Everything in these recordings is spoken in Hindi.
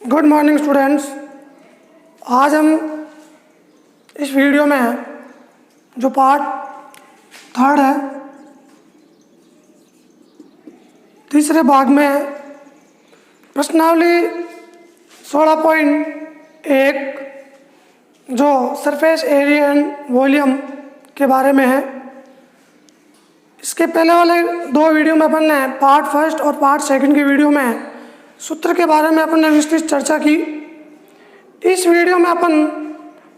Good morning students. आज हम इस वीडियो में जो पार्ट थर्ड है, तीसरे भाग में प्रश्नावली 16.1 जो सरफेस एरिया एंड वॉल्यूम के बारे में है। इसके पहले वाले दो वीडियो में अपन ने पार्ट फर्स्ट और पार्ट सेकंड की वीडियो में सूत्र के बारे में अपन ने विस्तृत चर्चा की। इस वीडियो में अपन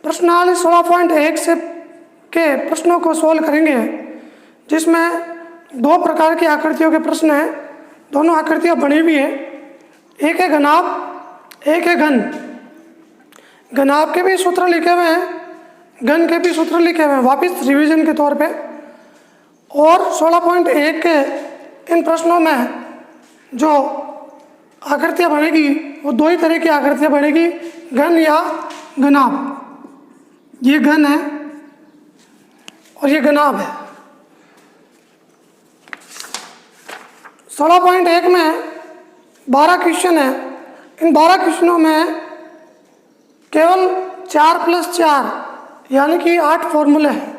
प्रश्नावली 16.1 से के प्रश्नों को सॉल्व करेंगे, जिसमें दो प्रकार की आकृतियों के प्रश्न हैं। दोनों आकृतियाँ बनी हुई हैं, एक है घनाभ, एक है घन। घनाभ के भी सूत्र लिखे हुए हैं, घन के भी सूत्र लिखे हुए हैं वापस रिवीजन के तौर पे। और 16.1 के इन प्रश्नों में जो आकृतियाँ बनेगी वो दो ही तरह की आकृतियाँ बनेगी, घन या घनाभ। ये घन है और ये घनाभ है। 16.1 में 12 क्वेश्चन है। इन 12 क्वेश्चनों में केवल 4+4 यानी कि 8 फॉर्मूले हैं।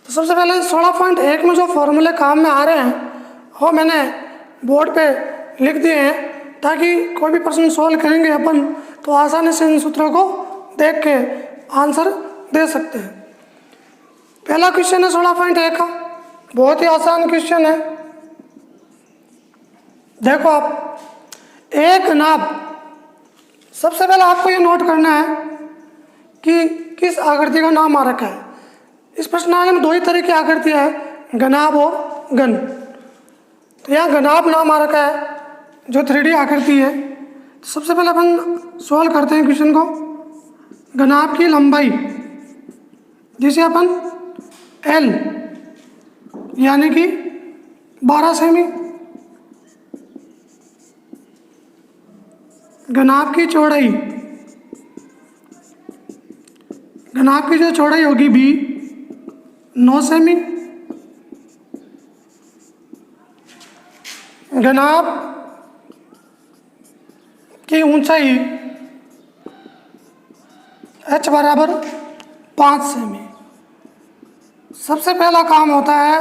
तो सबसे पहले 16.1 में जो फॉर्मूले काम में आ रहे हैं वो मैंने बोर्ड पे लिख दिए हैं, ताकि कोई भी प्रश्न सॉल्व करेंगे अपन तो आसानी से इन सूत्रों को देख के आंसर दे सकते हैं। पहला क्वेश्चन है 16.1 का, बहुत ही आसान क्वेश्चन है। देखो आप, एक घनाभ। सबसे पहले आपको ये नोट करना है कि किस आकृति का नाम आ रखा है। इस प्रश्नावली में दो ही तरह की आकृतियाँ है, घनाभ और घन। तो यहाँ घनाभ नाम आ रखा है जो 3D आकृति है। तो सबसे पहले अपन सॉल्व करते हैं क्वेश्चन को। घनाभ की लंबाई जिसे अपन L यानी कि 12 सेमी, घनाभ की चौड़ाई, घनाभ की जो चौड़ाई होगी B 9 सेमी, घनाभ की ऊंचाई h बराबर 5 सेमी। सबसे पहला काम होता है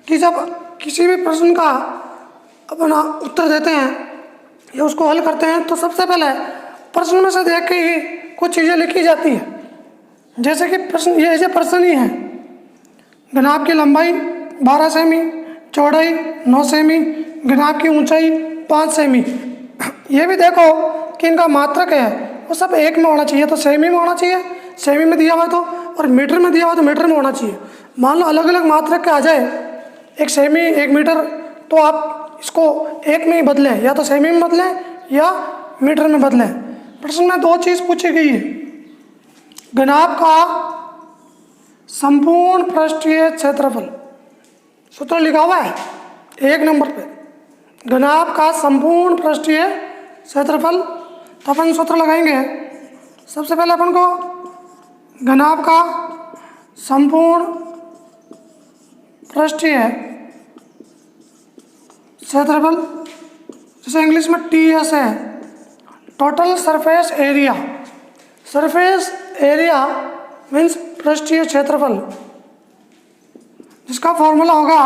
कि जब किसी भी प्रश्न का अपन उत्तर देते हैं या उसको हल करते हैं तो सबसे पहले प्रश्न में से देख के ही कुछ चीज़ें लिखी जाती हैं। जैसे कि प्रश्न ही है, घनाभ की लंबाई 12 सेमी, चौड़ाई 9 सेमी, घनाभ की ऊंचाई 5 सेमी। ये भी देखो कि इनका मात्रक है वो सब एक में होना चाहिए, तो सेमी में होना चाहिए, सेमी में दिया हुआ तो, और मीटर में दिया हुआ तो मीटर में होना चाहिए। मान लो अलग अलग मात्रक के आ जाए, एक सेमी एक मीटर, तो आप इसको एक में ही बदलें, या तो सेमी में बदलें या मीटर में बदलें। प्रश्न में दो चीज़ पूछी गई है। घनाभ का संपूर्ण पृष्ठीय क्षेत्रफल, सूत्र लिखा हुआ है 1 नंबर पे, घनाभ का संपूर्ण पृष्ठीय क्षेत्रफल। तो अपन सूत्र लगाएंगे। सबसे पहले अपन को घनाभ का संपूर्ण पृष्ठीय क्षेत्रफल, जैसे इंग्लिश में TS है, total surface area. Surface area means पृष्ठीय क्षेत्रफल, जिसका फॉर्मूला होगा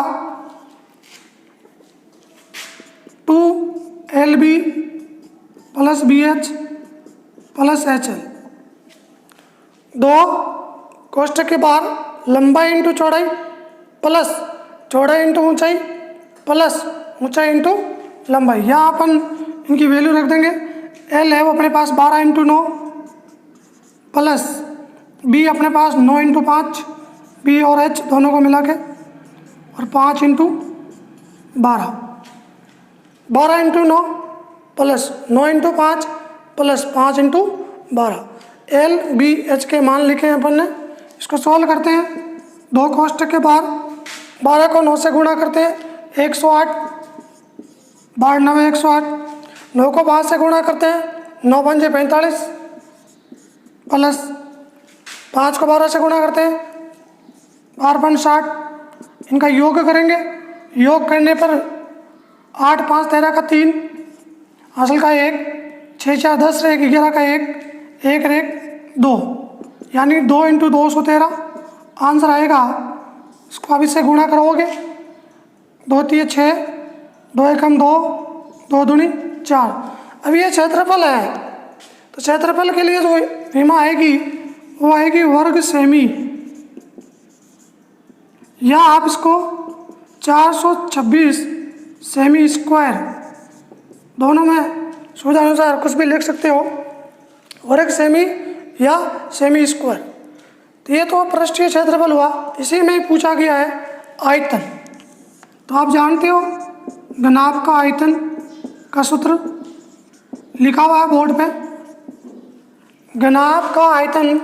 2LB + BH + HL। दो कोष्ठक के बाहर लंबाई इंटू चौड़ाई प्लस चौड़ाई इंटू ऊंचाई प्लस ऊंचाई इंटू लंबाई। यहाँ अपन इनकी वैल्यू रख देंगे। L है वो अपने पास 12 × 9 प्लस B अपने पास 9 × 5, B और H दोनों को मिला के, और 5 × 12, 12 × 9 plus 9 × 5 plus 5 × 12। L B H के मान लिखे हैं अपन ने। इसको सॉल्व करते हैं। दो कोष्ठक के बाहर 12 को 9 से गुणा करते हैं, 108, 12 9 108, 9 को 5 से गुणा करते हैं, 9 5 45 प्लस 5 को 12 से गुणा करते हैं, 12 5 60। इनका योग करेंगे, योग करने पर 8 5 13 का 3, हासिल का 1, 6 4 10 रहेगा, 11 का 1, 1 रेक 2, यानी 2 × 213 आंसर आएगा। इसको अब इससे गुणा करोगे, 2 3 6, 2 1 2, 2 दूनी 4। अब ये क्षेत्रफल है, तो क्षेत्रफल के लिए जो विमा आएगी वो आएगी वर्ग सेमी, या आप इसको 426 सेमी स्क्वायर, दोनों में सुविधा अनुसार कुछ भी लिख सकते हो, वर्ग सेमी या सेमी स्क्वायर। तो ये तो पृष्ठीय क्षेत्रफल हुआ, इसी में ही पूछा गया है आयतन। तो आप जानते हो घनाभ का आयतन का सूत्र लिखा हुआ है बोर्ड पे। घनाभ का आयतन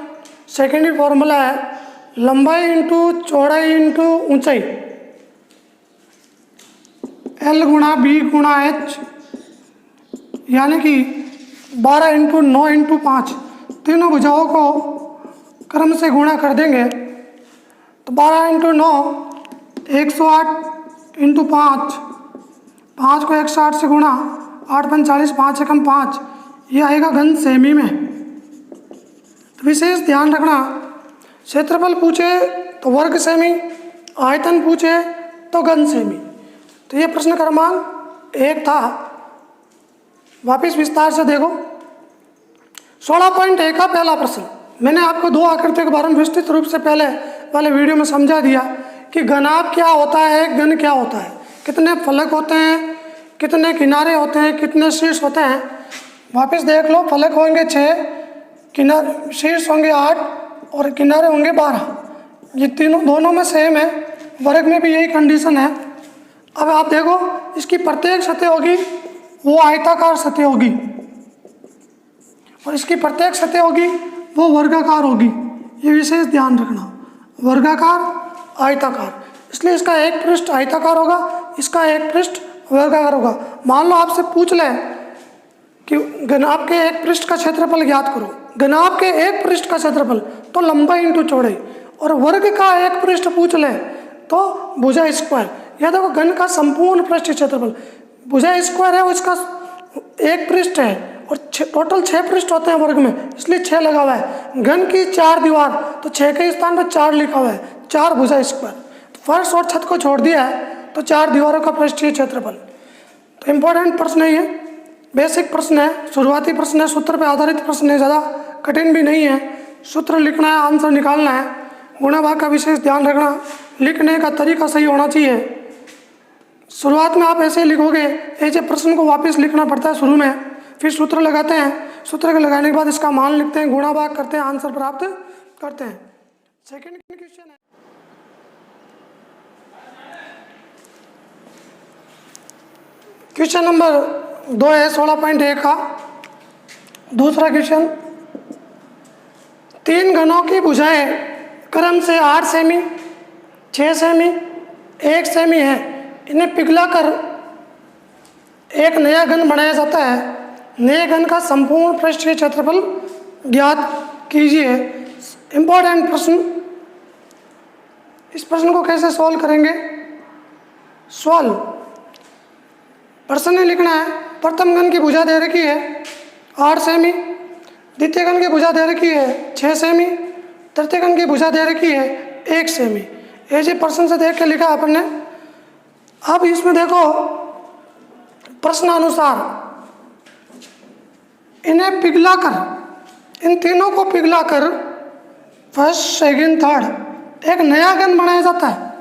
सेकेंडरी फॉर्मूला है लंबाई इंटू चौड़ाई इंटू ऊंचाई, L गुणा B गुणा H, यानी कि 12 × 9 × 5, तीनों भुजाओं को क्रम से गुणा कर देंगे तो 12 × 9 108 × 5, 5 को 108 से गुणा, 8 × 40, 5 × 5, ये आएगा घन सेमी में। तो विशेष ध्यान रखना, क्षेत्रफल पूछे तो वर्ग सेमी, आयतन पूछे तो घन सेमी। तो ये प्रश्न क्रमांक 1 था। वापिस विस्तार से देखो 16.1 का पहला प्रश्न। मैंने आपको 2 आकृतियों के बारे में विस्तृत रूप से पहले वाले वीडियो में समझा दिया कि घनाभ क्या होता है, घन क्या होता है, कितने फलक होते हैं, कितने किनारे होते हैं, कितने शीर्ष होते हैं। वापस देख लो, फलक होंगे 6, किनारे शीर्ष होंगे 8 और किनारे होंगे 12। ये तीनों दोनों में सेम है, वर्ग में भी यही कंडीशन है। अब आप देखो, इसकी प्रत्येक सतह होगी वो आयताकार सतह होगी और इसकी प्रत्येक सतह होगी वो वर्गाकार होगी। ये विशेष ध्यान रखना, वर्गाकार आयताकार, इसलिए इसका एक पृष्ठ आयताकार होगा, इसका एक पृष्ठ वर्गाकार होगा। मान लो आपसे पूछ ले कि घनाभ के एक पृष्ठ का क्षेत्रफल ज्ञात करो, घनाभ के एक पृष्ठ का क्षेत्रफल तो लंबाई इंटू चौड़ाई, और वर्ग का एक पृष्ठ पूछ ले तो भुजा स्क्वायर। यह देखो घन का संपूर्ण पृष्ठ क्षेत्रफल, भुजा स्क्वायर है वो इसका एक पृष्ठ है और टोटल 6 पृष्ठ होते हैं वर्ग में, इसलिए 6 लगा हुआ है। घन की 4 दीवार तो 6 के स्थान पर 4 लिखा हुआ है, 4 भुजा स्क्वायर। तो फर्श और छत को छोड़ दिया है तो 4 दीवारों का पृष्ठीय क्षेत्रफल। तो इम्पोर्टेंट प्रश्न है ये, बेसिक प्रश्न है, शुरुआती प्रश्न है, सूत्र पर आधारित प्रश्न है, ज़्यादा कठिन भी नहीं है। सूत्र लिखना है, आंसर निकालना है, गुणा भाग का विशेष ध्यान रखना, लिखने का तरीका सही होना चाहिए। शुरुआत में आप ऐसे लिखोगे, ऐसे प्रश्न को वापस लिखना पड़ता है शुरू में, फिर सूत्र लगाते हैं, सूत्र के लगाने के बाद इसका मान लिखते हैं, गुणा भाग करते हैं, आंसर प्राप्त करते हैं। सेकंड क्वेश्चन है, क्वेश्चन नंबर 2 है 16.1 का। दूसरा क्वेश्चन, 3 घनों की भुजाएं क्रम से 8 सेमी, 6 सेमी, 1 सेमी है, इन्हें पिघलाकर एक नया घन बनाया जाता है। नए घन का संपूर्ण पृष्ठीय क्षेत्रफल ज्ञात कीजिए। इंपॉर्टेंट प्रश्न, इस प्रश्न को कैसे सॉल्व करेंगे? सॉल्व प्रश्न लिखना है, प्रथम घन की भुजा दे रखी है 8 सेमी, द्वितीय घन की भुजा दे रखी है 6 सेमी, तृतीय घन की भुजा दे रखी है 1 सेमी। ऐसे प्रश्न से देख के लिखा अपन ने। अब इसमें देखो, प्रश्नानुसार इन्हें पिघलाकर, इन तीनों को पिघलाकर फर्स्ट सेकंड थर्ड एक नया घन बनाया जाता है।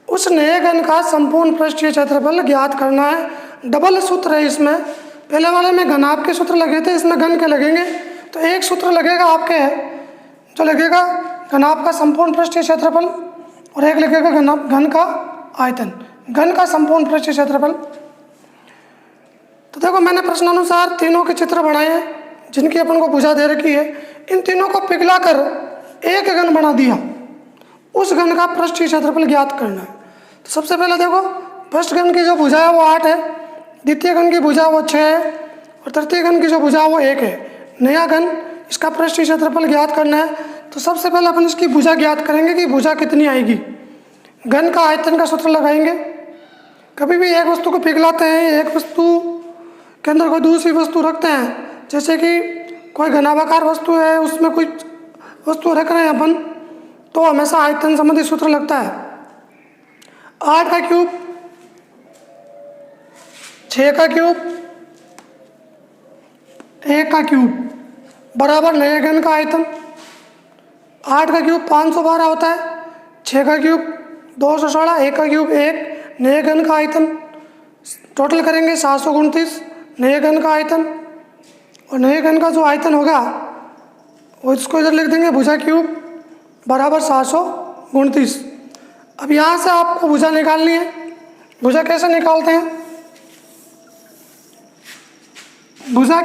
उस नए घन का संपूर्ण पृष्ठीय क्षेत्रफल ज्ञात करना है। डबल सूत्र है इसमें, पहले वाले में घनाभ के सूत्र लगे थे, इसमें घन के लगेंगे। तो एक सूत्र लगेगा आपके, जो लगेगा घनाभ का संपूर्ण पृष्ठीय क्षेत्रफल, और एक लगेगा घन का आयतन, घन का संपूर्ण पृष्ठीय क्षेत्रफल। तो देखो, मैंने प्रश्नानुसार तीनों के चित्र बनाए हैं जिनकी अपन को भुजा दे रखी है। इन तीनों को पिघलाकर एक घन बना दिया, उस घन का पृष्ठीय क्षेत्रफल ज्ञात करना है। तो सबसे पहले देखो, फर्स्ट घन की जो भुजा है वो 8 है, द्वितीय घन की भुजा वो 6 है, और तृतीय घन की जो भुजा वो 1 है। नया घन, इसका पृष्ठीय क्षेत्रफल ज्ञात करना है। तो सबसे पहले अपन इसकी भुजा ज्ञात करेंगे कि भुजा कितनी आएगी। घन का आयतन का सूत्र लगाएंगे। कभी भी एक वस्तु को पिघलाते हैं, एक वस्तु के अंदर कोई दूसरी वस्तु रखते हैं, जैसे कि कोई घनाभाकार वस्तु है उसमें कोई वस्तु रख रहे हैं अपन, तो हमेशा आयतन संबंधी सूत्र लगता है। 8 का क्यूब, 6 का क्यूब, 1 का क्यूब बराबर नए घन का आयतन। 8 का क्यूब 512 होता है, 6 का क्यूब 216, 1 का क्यूब 1 नए घन का आयतन। टोटल करेंगे 729 नए घन का आयतन, और नए घन का जो आयतन होगा वो इसको इधर लिख देंगे, भुजा क्यूब बराबर 729। अब यहाँ से आपको भुजा निकालनी है। भुजा कैसे निकालते हैं? भुजा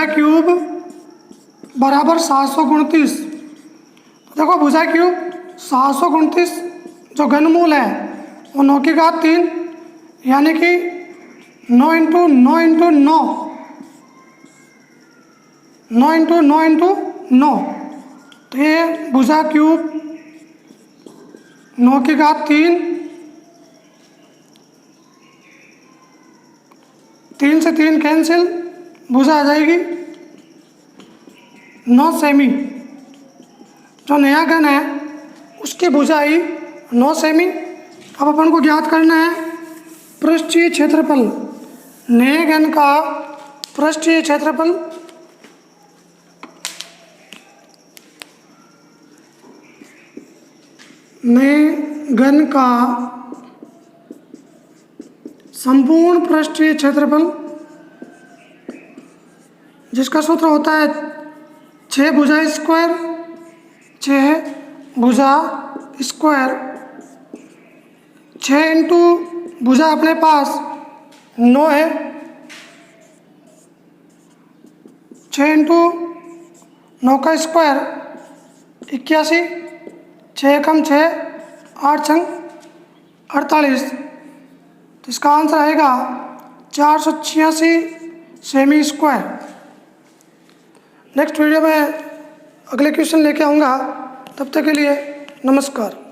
क्यूब बराबर 729। देखो भुजा क्यूब 729 जो घनमूल है वो 9 की घात 3, यानी कि 9 इंटू 9 इंटू 9, 9 इंटू 9 इंटू 9, तो ये भुजा क्यूब 9 की घात 3, 3 से 3 कैंसिल, भुजा आ जाएगी 9 सेमी। जो नया घन है उसकी भुजा आई 9 सेमी। अब अपन को ज्ञात करना है पृष्ठीय क्षेत्रफल। नए घन का पृष्ठीय क्षेत्रफल नए घन का संपूर्ण पृष्ठीय क्षेत्रफल, जिसका सूत्र होता है 6 भुजा स्क्वायर, 6 भुजा स्क्वायर, 6 इंटू भुजा अपने पास 9 है, 6 इंटू 9 का स्क्वायर 81, 6 कम 6, 8 छंग 48, तो इसका आंसर आएगा 486 सेमी स्क्वायर। नेक्स्ट वीडियो में अगले क्वेश्चन लेके आऊँगा, तब तक के लिए नमस्कार।